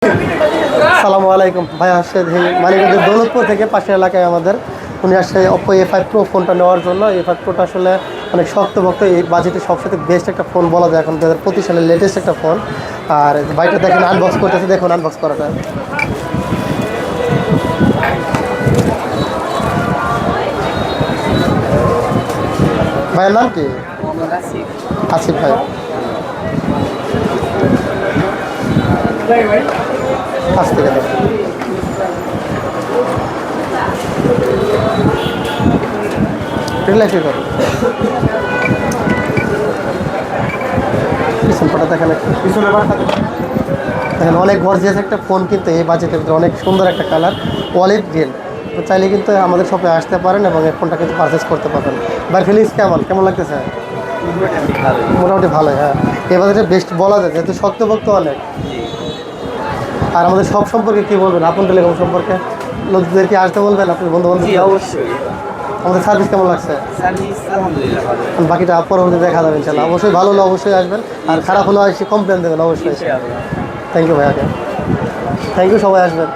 আসসালামু আলাইকুম ভাই, আসছে মানিকগঞ্জের দৌলতপুর থেকে পাশের এলাকায় আমাদের উনি আসছে Oppo A5 Pro ফোনটা নেওয়ার জন্য। A5 Proটা আসলে অনেক শক্তভক্ত, এই বাজেটে সবসাথে বেস্ট একটা ফোন বলা যায়, এখন 2025 সালের লেটেস্ট একটা ফোন। আর বাইকটা দেখেন আনবক্স করতেছে, দেখুন আনবক্স করাটা। ভাইয়ের নাম কি? আসিফ ভাই। কাছ থেকে দেখুন। রিল্যাক্স করুন। পিছনটা দেখেন, পিছনে দেখেন অনেক গর্জিয়াস একটা ফোন, কিন্তু এই বাজেটের ভিতরে অনেক সুন্দর একটা কালার, অলিভ গ্রিন। তো চাইলে কিন্তু আমাদের শপে আসতে পারেন এবং এই ফোনটা কিন্তু পারচেস করতে পারবেন। ভাই ফিলিংস কেমন লাগতেছে? মোটামুটি ভালোই, হ্যাঁ। এই বাজেটে বেস্ট বলা যায়, যেহেতু শক্তভক্ত অনেক। আর আমাদের সব সম্পর্কে কী বলবেন, আপন টেলিকম সম্পর্কে লোকদেরকে আসতে বলবেন, আপনার বন্ধু বান্ধব? অবশ্যই। আমাদের সার্ভিস কেমন লাগছে? সার্ভিস আলহামদুলিল্লাহ ভালো। বাকিটা পরবর্তী দেখা যাবে ইনশাল্লাহ। অবশ্যই ভালো হলে অবশ্যই আসবেন, আর খারাপ হলে এসে কমপ্লেন দেবেন অবশ্যই। থ্যাংক ইউ ভাইয়াকে, থ্যাংক ইউ, সবাই আসবেন।